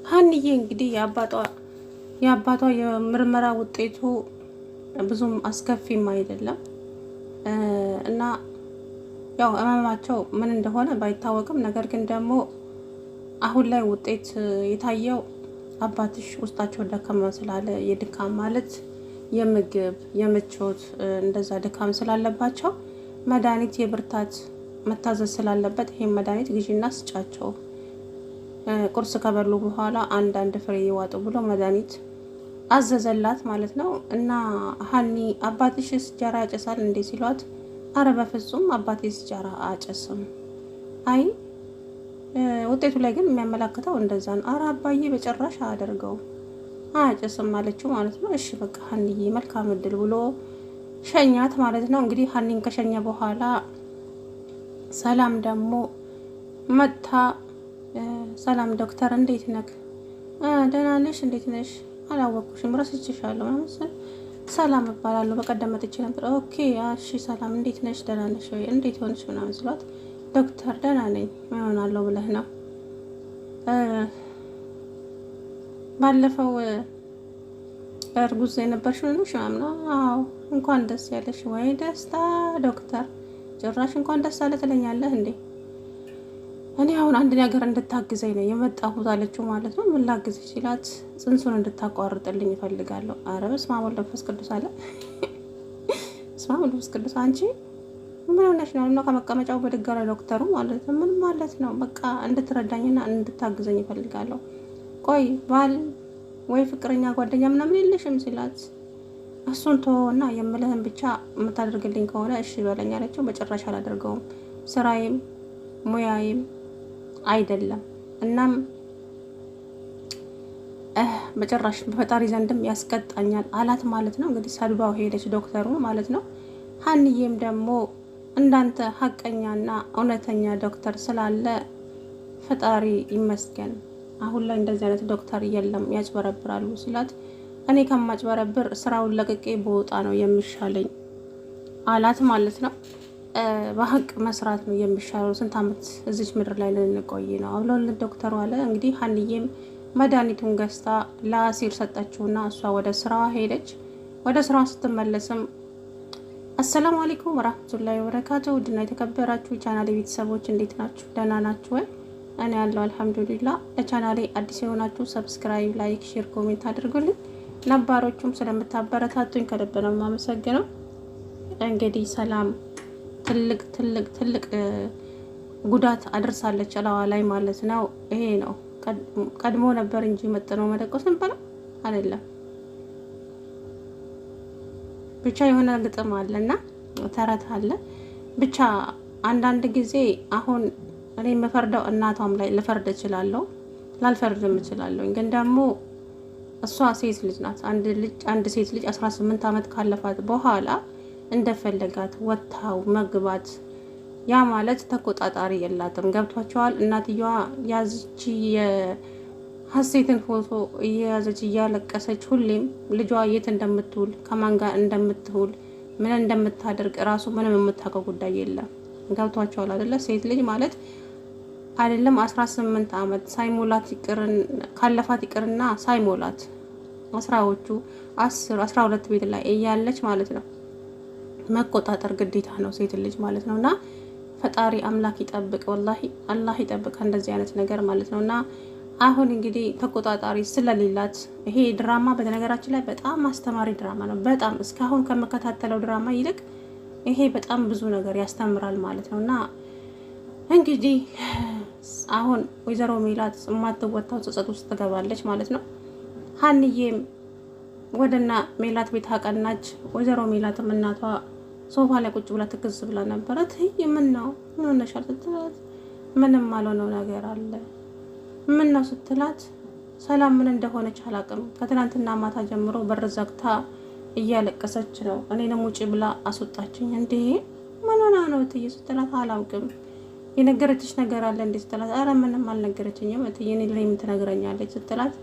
ሀንዬ እንግዲህ የአባቷ የምርመራ ውጤቱ ብዙም አስከፊም አይደለም እና ያው ህመማቸው ምን እንደሆነ ባይታወቅም፣ ነገር ግን ደግሞ አሁን ላይ ውጤት የታየው አባትሽ ውስጣቸው ደከመ ስላለ የድካም ማለት የምግብ የምቾት እንደዛ ድካም ስላለባቸው መድኃኒት የብርታት መታዘዝ ስላለበት ይሄን መድኃኒት ግዢና ስጫቸው፣ ቁርስ ከበሉ በኋላ አንዳንድ ፍሬ ይዋጡ ብሎ መድኃኒት አዘዘላት ማለት ነው። እና ሀኒ አባትሽ ሲጃራ ያጨሳል እንዴ ሲሏት፣ አረ በፍጹም አባቴ ሲጃራ አጨስም፣ አይ ውጤቱ ላይ ግን የሚያመላክተው እንደዛ ነው። አረ አባዬ በጭራሽ አያደርገውም አያጨስም አለችው ማለት ነው። እሺ በቃ ሀኒዬ መልካም እድል ብሎ ሸኛት ማለት ነው። እንግዲህ ሀኒን ከሸኘ በኋላ ሰላም ደግሞ መታ፣ ሰላም ዶክተር እንዴት ነክ? ደህና ነሽ? እንዴት ነሽ? አላወቅኩሽም፣ ረስቼሻለሁ መሰል። ሰላም እባላለሁ፣ በቀደም መጥቼ ነበር። ኦኬ እሺ ሰላም እንዴት ነሽ? ደህና ነሽ ወይ? እንዴት ሆነሽ ምናምን ስሏት፣ ዶክተር ደህና ነኝ፣ ምን ሆናለሁ ብለህ ነው? ባለፈው እርጉዝ የነበርሽው ነው ምናምን። አዎ እንኳን ደስ ያለሽ። ወይ ደስታ ዶክተር፣ ጭራሽ እንኳን ደስ አለ ትለኛለህ እንዴ? እኔ አሁን አንድ ነገር እንድታግዘኝ ነው የመጣሁት አለችው ማለት ነው። ምን ላግዝሽ ሲላት፣ ጽንሱን እንድታቋርጥልኝ እፈልጋለሁ። አረ በስመ አብ ወወልድ ወመንፈስ ቅዱስ አለ። በስመ አብ ወወልድ ወመንፈስ ቅዱስ። አንቺ ምን ሆነሽ ነው? እና ከመቀመጫው ብድግ አለ ዶክተሩ ማለት ነው። ምን ማለት ነው? በቃ እንድትረዳኝና እንድታግዘኝ እፈልጋለሁ። ቆይ ባል ወይ ፍቅረኛ ጓደኛ ምናምን የለሽም ሲላት፣ እሱን ተወውና የምልህን ብቻ የምታደርግልኝ ከሆነ እሺ በለኝ አለችው። በጭራሽ አላደርገውም፣ ስራዬም ሙያዬም አይደለም። እናም በጭራሽ በፈጣሪ ዘንድም ያስቀጣኛል አላት ማለት ነው። እንግዲህ ሰድባው ሄደች ዶክተሩ ማለት ነው። ሀንዬም ደግሞ እንዳንተ ሀቀኛና እውነተኛ ዶክተር ስላለ ፈጣሪ ይመስገን፣ አሁን ላይ እንደዚህ አይነት ዶክተር የለም ያጭበረብራሉ ሲላት፣ እኔ ከማጭበረብር ስራውን ለቅቄ በወጣ ነው የሚሻለኝ አላት ማለት ነው። በሀቅ መስራት ነው የሚሻለው፣ ስንት አመት እዚች ምድር ላይ ልንቆይ ነው አብሎን ዶክተሩ አለ። እንግዲህ ሀንዬም መድኃኒቱን ገዝታ ለአሲር ሰጠችውና እሷ ወደ ስራዋ ሄደች። ወደ ስራዋ ስትመለስም አሰላሙ አለይኩም ወራህመቱላሂ ወበረካቱ። ውድና የተከበራችሁ ቻናሌ ቤተሰቦች እንዴት ናችሁ? ደህና ናችሁ ወይ? እኔ ያለው አልሐምዱሊላህ። ለቻናሌ አዲስ የሆናችሁ ሰብስክራይብ፣ ላይክ፣ ሼር፣ ኮሜንት አድርጉልኝ። ነባሮቹም ስለምታበረታቱኝ ከልብ ነው የማመሰግነው። እንግዲህ ሰላም ትልቅ ጉዳት አድርሳለች እላዋ ላይ ማለት ነው። ይሄ ነው ቀድሞ ነበር እንጂ መጥነው መደቆስ ነበር አይደለም። ብቻ የሆነ ግጥም አለና ተረት አለ። ብቻ አንዳንድ ጊዜ አሁን እኔ የምፈርደው እናቷም ላይ ልፈርድ እችላለሁ፣ ላልፈርድም እችላለሁ። ግን ደግሞ እሷ ሴት ልጅ ናት። አንድ ሴት ልጅ 18 አመት ካለፋት በኋላ እንደፈለጋት ወታው መግባት፣ ያ ማለት ተቆጣጣሪ የላትም። ገብቷቸዋል። እናትየዋ ያዝቺ የሀሴትን ፎቶ እየያዘች እያለቀሰች ሁሌም ልጇ የት እንደምትውል ከማን ጋር እንደምትውል ምን እንደምታደርግ እራሱ ምንም የምታውቀው ጉዳይ የለም። ገብቷቸዋል አይደለ? ሴት ልጅ ማለት አይደለም 18 አመት ሳይሞላት ካለፋት ይቅርና ሳይሞላት አስራዎቹ 10 12 ቤት ላይ እያለች ማለት ነው መቆጣጠር ግዴታ ነው ሴት ልጅ ማለት ነውና ፈጣሪ አምላክ ይጠብቅ። ወላሂ አላህ ይጠብቅ እንደዚህ አይነት ነገር ማለት ነውና አሁን እንግዲህ ተቆጣጣሪ ስለሌላት ይሄ ድራማ በነገራችን ላይ በጣም አስተማሪ ድራማ ነው። በጣም እስካሁን ከመከታተለው ድራማ ይልቅ ይሄ በጣም ብዙ ነገር ያስተምራል ማለት ነውና እንግዲህ አሁን ወይዘሮ ሜላት የማትወጣው ጸጸት ውስጥ ትገባለች ማለት ነው። ሀንዬም ወደና ሜላት ቤት አቀናች። ወይዘሮ ሜላትም እናቷ ሶፋ ላይ ቁጭ ብላ ትክዝ ብላ ነበረ። ምን ነው ምን ሆነሻል ስትላት፣ ምንም አልሆነው ነገር አለ። ምን ነው ስትላት፣ ሰላም ምን እንደሆነች አላውቅም፣ ከትናንትና ማታ ጀምሮ በር ዘግታ እያለቀሰች ነው፣ እኔንም ውጪ ብላ አስወጣችኝ። እንዴ ምን ሆና ነው እትዬ ስትላት፣ አላውቅም የነገረችሽ ነገር አለ እንዴ ስትላት፣ አረ ምንም አልነገረችኝም እትዬ፣ እኔ ላይ ምን ትነግረኛለች ስትላት፣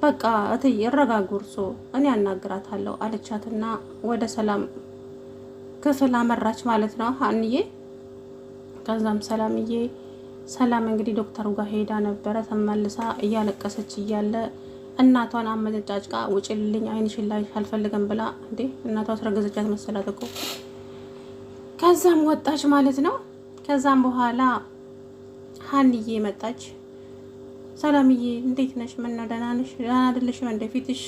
በቃ እትዬ እረጋጉ እርሶ እኔ አናግራታለሁ አለቻትና ወደ ሰላም ክፍል አመራች ማለት ነው ሀንዬ። ከዛም ሰላምዬ ሰላም እንግዲህ ዶክተሩ ጋር ሄዳ ነበረ። ተመልሳ እያለቀሰች እያለ እናቷን አመነጫጭቃ ውጭልኝ አይንሽን ላይ አልፈልግም ብላ እንዴ እናቷ አስረገዘቻት መሰላት እኮ። ከዛም ወጣች ማለት ነው። ከዛም በኋላ ሀንዬ መጣች። ሰላምዬ እንዴት ነሽ? ምን ነው ደህና ነሽ? ደህና አይደለሽም እንደ ፊትሽ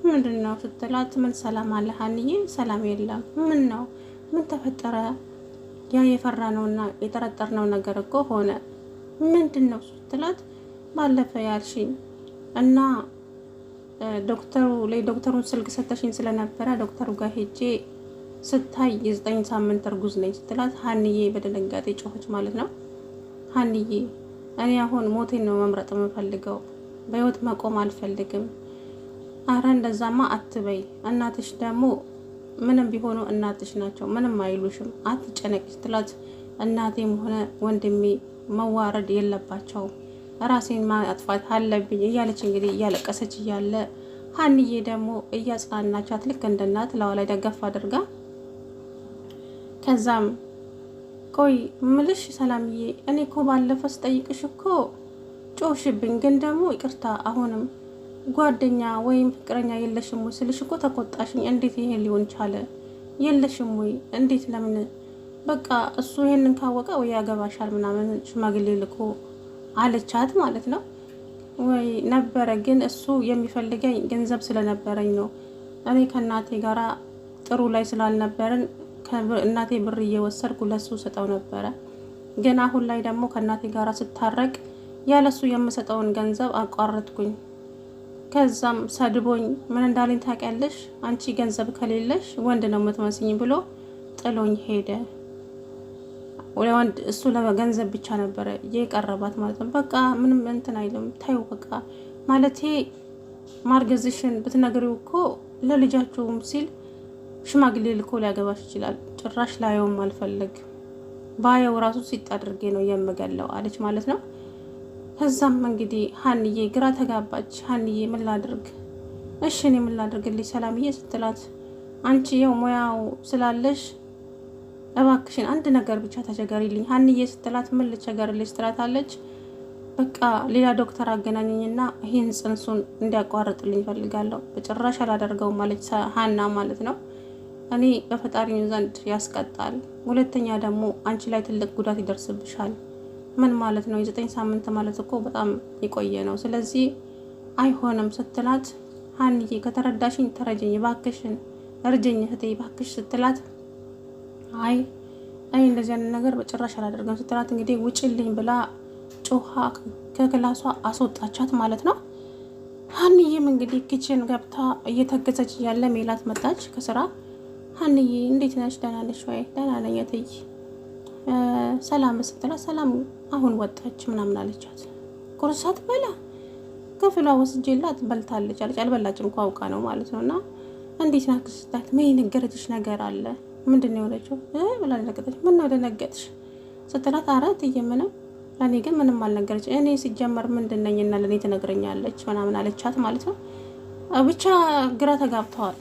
ምንድን ነው ስትላት፣ ምን ሰላም አለ ሀንዬ? ሰላም የለም። ምን ነው ምን ተፈጠረ? ያ የፈራነውና የጠረጠርነው ነገር እኮ ሆነ። ምንድን ነው ስትላት፣ ባለፈ ያልሽኝ እና ዶክተሩን ስልክ ሰተሽኝ ስለነበረ ዶክተሩ ጋር ሄጄ ስታይ የ9 ሳምንት እርጉዝ ነኝ ስትላት፣ ሀንዬ በድንጋጤ ጮኸች ማለት ነው። ሀንዬ እኔ አሁን ሞቴን ነው መምረጥ የምፈልገው፣ በህይወት መቆም አልፈልግም። አረ እንደዛማ አትበይ፣ እናትሽ ደግሞ ምንም ቢሆኑ እናትሽ ናቸው፣ ምንም አይሉሽም፣ አትጨነቂ ስትላት፣ እናቴም ሆነ ወንድሜ መዋረድ የለባቸውም፣ ራሴን ማጥፋት አለብኝ እያለች እንግዲህ እያለቀሰች እያለ ሀንዬ ደግሞ እያጽናናቻት ልክ እንደ እናት ላዋ ላይ ደገፍ አድርጋ፣ ከዛም ቆይ ምልሽ ሰላምዬ፣ እኔ እኮ ባለፈው ስጠይቅሽ እኮ ጮሽብኝ፣ ግን ደግሞ ይቅርታ አሁንም ጓደኛ ወይም ፍቅረኛ የለሽም ወይ ስልሽ እኮ ተቆጣሽኝ። እንዴት ይሄ ሊሆን ቻለ? የለሽም ወይ? እንዴት? ለምን? በቃ እሱ ይሄንን ካወቀ ወይ ያገባሻል ምናምን ሽማግሌ ልኮ አለቻት ማለት ነው። ወይ ነበረ፣ ግን እሱ የሚፈልገኝ ገንዘብ ስለነበረኝ ነው። እኔ ከእናቴ ጋራ ጥሩ ላይ ስላልነበርን እናቴ ብር እየወሰድኩ ለሱ ሰጠው ነበረ። ግን አሁን ላይ ደግሞ ከእናቴ ጋራ ስታረቅ ያለሱ የምሰጠውን ገንዘብ አቋረጥኩኝ። ከዛም ሰድቦኝ ምን እንዳለኝ ታውቂያለሽ? አንቺ ገንዘብ ከሌለሽ ወንድ ነው የምትመስኝ ብሎ ጥሎኝ ሄደ። ወንድ እሱ ለገንዘብ ብቻ ነበረ የቀረባት ማለት ነው። በቃ ምንም እንትን አይልም። ታዩ በቃ ማለቴ ማርገዝሽን ብትነግሪው እኮ ለልጃችሁም ሲል ሽማግሌ ልኮ ሊያገባሽ ይችላል። ጭራሽ ላየውም አልፈልግ፣ ባየው ራሱ ሲጥ አድርጌ ነው የምገለው አለች ማለት ነው። ከዛም እንግዲህ ሀንዬ ግራ ተጋባች። ሀንዬ ምን ላድርግ? እሺ እኔ ምን ላድርግልሽ ሰላምዬ ስትላት፣ አንቺ የው ሙያው ስላለሽ እባክሽን አንድ ነገር ብቻ ተቸገሪልኝ ሀንዬ ስትላት፣ ምን ልቸገርልሽ ትላታለች። በቃ ሌላ ዶክተር አገናኘኝና ይህን ጽንሱን እንዲያቋርጥልኝ ፈልጋለሁ። በጭራሽ አላደርገውም ማለች ሀና ማለት ነው። እኔ በፈጣሪ ዘንድ ያስቀጣል፣ ሁለተኛ ደግሞ አንቺ ላይ ትልቅ ጉዳት ይደርስብሻል። ምን ማለት ነው? የ9 ሳምንት ማለት እኮ በጣም የቆየ ነው። ስለዚህ አይሆንም ስትላት፣ ሀንዬ ከተረዳሽኝ ተረጅኝ ባክሽን፣ እርጅኝ እህቴ ባክሽ ስትላት፣ አይ እንደዚህ አይነት ነገር በጭራሽ አላደርገም ስትላት፣ እንግዲህ ውጭልኝ ብላ ጮሃ ከክላሷ አስወጣቻት ማለት ነው። ሀንዬም እንግዲህ ኪችን ገብታ እየተገዘች እያለ ሜላት መጣች ከስራ። ሀንዬ እንዴት ነሽ? ደህና ነሽ ወይ? ደህና ነኝ እትዬ። ሰላም ስትላት፣ ሰላም አሁን ወጣች ምናምን አለቻት። ቁርስ ሳትበላ ክፍሏ ወስጄላት በልታለች አለች። አልበላችም እንኳ አውቃ ነው ማለት ነው። እና እንዴት ናት ስትላት፣ ምን የነገረችሽ ነገር አለ? ምንድን ነው የሆነችው ብላ ደነገጠች። ምን ነው ደነገጥሽ ስትላት፣ ኧረ እትዬ ምንም፣ ለእኔ ግን ምንም አልነገረች። እኔ ሲጀመር ምንድን ነኝና ለእኔ ትነግረኛለች ምናምን አለቻት ማለት ነው። ብቻ ግራ ተጋብተዋል።